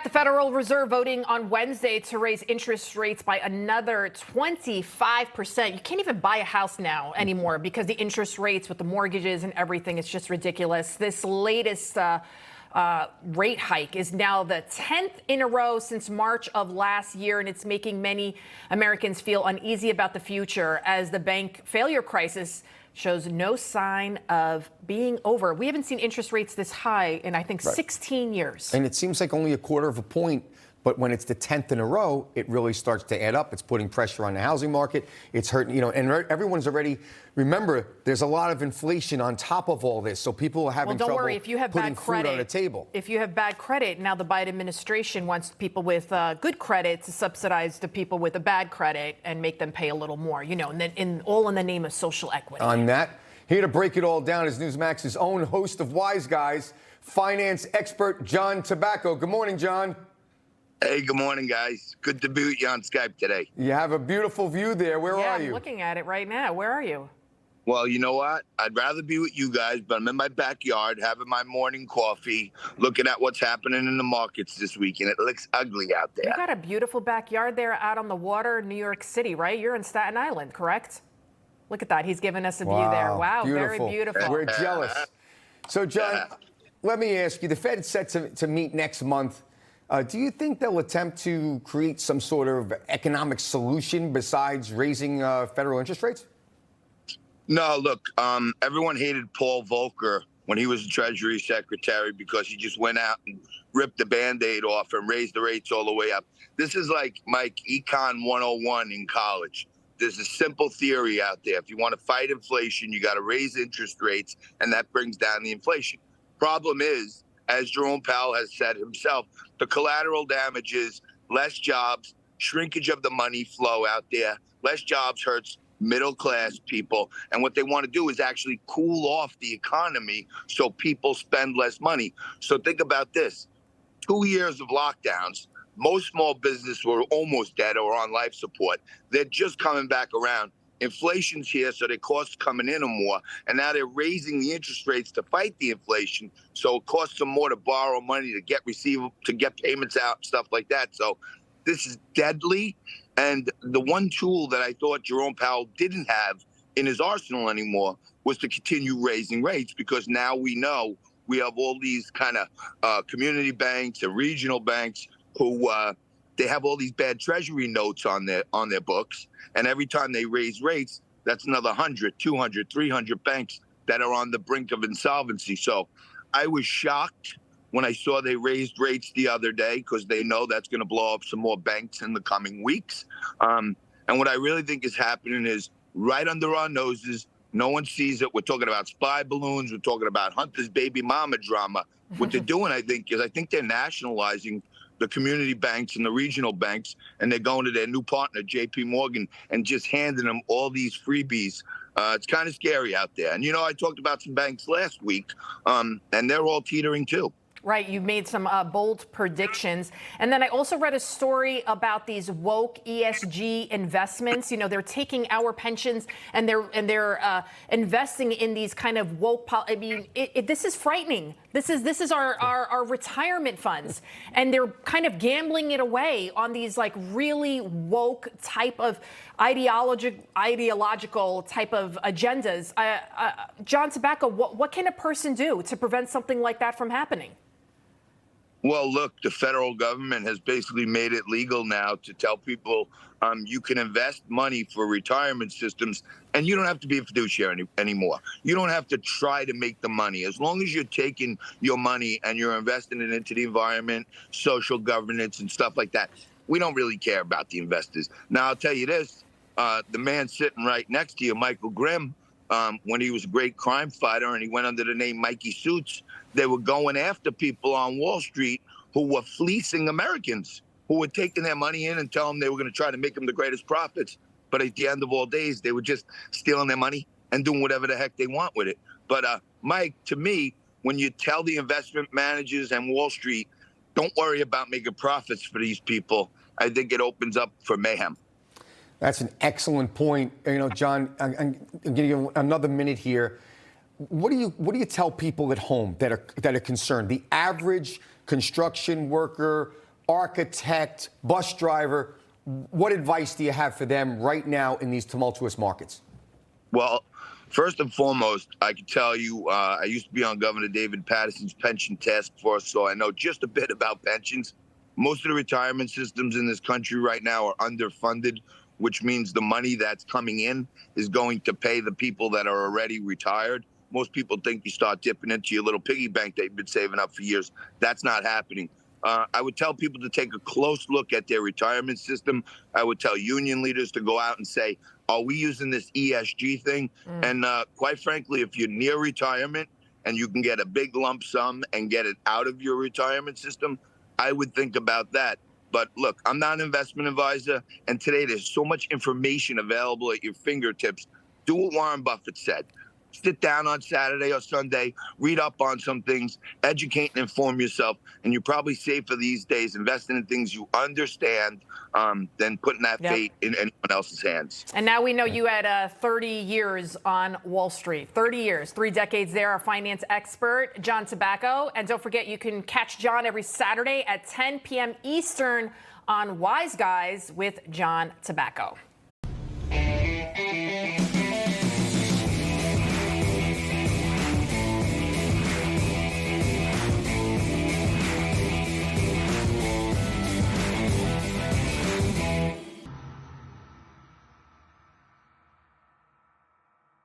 The Federal Reserve voting on Wednesday to raise interest rates by another 25%. You can't even buy a house now anymore because the interest rates with the mortgages and everything is just ridiculous. This latest rate hike is now the 10th in a row since March of last year, and it's making many Americans feel uneasy about the future as the bank failure crisis shows no sign of being over. We haven't seen interest rates this high in, I think, 16 years. And it seems like only a quarter of a point, but when it's the 10th in a row, it really starts to add up. It's putting pressure on the housing market. It's hurting, and everyone's already, remember, there's a lot of inflation on top of all this. So people are having trouble worry, if you have putting bad credit, food on the table. If you have bad credit, now the Biden administration wants people with good credit to subsidize the people with a bad credit and make them pay a little more, and then all in the name of social equity. On that, here to break it all down is NewsMax'S own host of Wise Guys, finance expert John Tabacco. Good morning, John. Hey, good morning, guys. Good to be with you on Skype today. You have a beautiful view there. Where are you? I'm looking at it right now. Where are you? Well, you know what? I'd rather be with you guys, but I'm in my backyard having my morning coffee, looking at what's happening in the markets this week, and it looks ugly out there. You got a beautiful backyard there out on the water in New York City, right? You're in Staten Island, correct? Look at that. He's giving us a view there. Wow, beautiful. Very beautiful. We're jealous. So, John, let me ask you, the Fed is set to meet next month. Do you think they'll attempt to create some sort of economic solution besides raising federal interest rates? No, look, everyone hated Paul Volcker when he was the Treasury Secretary because he just went out and ripped the Band-Aid off and raised the rates all the way up. This is like, Mike, Econ 101 in college. There's a simple theory out there. If you want to fight inflation, you got to raise interest rates, and that brings down the inflation. Problem is, as Jerome Powell has said himself, the collateral damage is less jobs, shrinkage of the money flow out there. Less jobs hurts middle-class people. And what they want to do is actually cool off the economy so people spend less money. So think about this. 2 years of lockdowns. Most small businesses were almost dead or on life support. They're just coming back around. Inflation's here, so their costs coming in more, and now they're raising the interest rates to fight the inflation. So it costs them more to borrow money to get payments out, stuff like that. So this is deadly. And the one tool that I thought Jerome Powell didn't have in his arsenal anymore was to continue raising rates, because now we know we have all these kind of community banks and regional banks who they have all these bad treasury notes on their books. And every time they raise rates, that's another 100, 200, 300 banks that are on the brink of insolvency. So I was shocked when I saw they raised rates the other day, because they know that's going to blow up some more banks in the coming weeks. And what I really think is happening is right under our noses. No one sees it. We're talking about spy balloons. We're talking about Hunter's baby mama drama. What they're doing, I think they're nationalizing the community banks and the regional banks, and they're going to their new partner, JP Morgan, and just handing them all these freebies. It's kind of scary out there. And, I talked about some banks last week, and they're all teetering too. Right. You made some bold predictions. And then I also read a story about these woke ESG investments. They're taking our pensions and they're investing in these kind of woke. This is frightening. This is our retirement funds, and they're kind of gambling it away on these like really woke type of ideological type of agendas. John Tabacco, what can a person do to prevent something like that from happening? Well, look, the federal government has basically made it legal now to tell people you can invest money for retirement systems, and you don't have to be a fiduciary anymore. You don't have to try to make the money. As long as you're taking your money and you're investing it into the environment, social governance, and stuff like that, we don't really care about the investors. Now, I'll tell you this. The man sitting right next to you, Michael Grimm, when he was a great crime fighter and he went under the name Mikey Suits, they were going after people on Wall Street who were fleecing Americans, who were taking their money in and telling them they were going to try to make them the greatest profits. But at the end of all days, they were just stealing their money and doing whatever the heck they want with it. But Mike, to me, when you tell the investment managers and Wall Street, don't worry about making profits for these people, I think it opens up for mayhem. That's an excellent point. John, I'm going to give you another minute here. What do you tell people at home that are concerned? The average construction worker, architect, bus driver, what advice do you have for them right now in these tumultuous markets? Well, first and foremost, I can tell you, I used to be on Governor David Paterson's pension task force, so I know just a bit about pensions. Most of the retirement systems in this country right now are underfunded, which means the money that's coming in is going to pay the people that are already retired. Most people think you start dipping into your little piggy bank that you've been saving up for years. That's not happening. I would tell people to take a close look at their retirement system. I would tell union leaders to go out and say, are we using this ESG thing? And quite frankly, if you're near retirement and you can get a big lump sum and get it out of your retirement system, I would think about that. But look, I'm not an investment advisor, and today there's so much information available at your fingertips. Do what Warren Buffett said. Sit down on Saturday or Sunday, read up on some things, educate and inform yourself, and you're probably safer these days investing in things you understand than putting that fate in anyone else's hands. And now we know you had 30 years on Wall Street. 30 years, 3 decades there, our finance expert, John Tabacco. And don't forget, you can catch John every Saturday at 10 p.m. Eastern on Wise Guys with John Tabacco.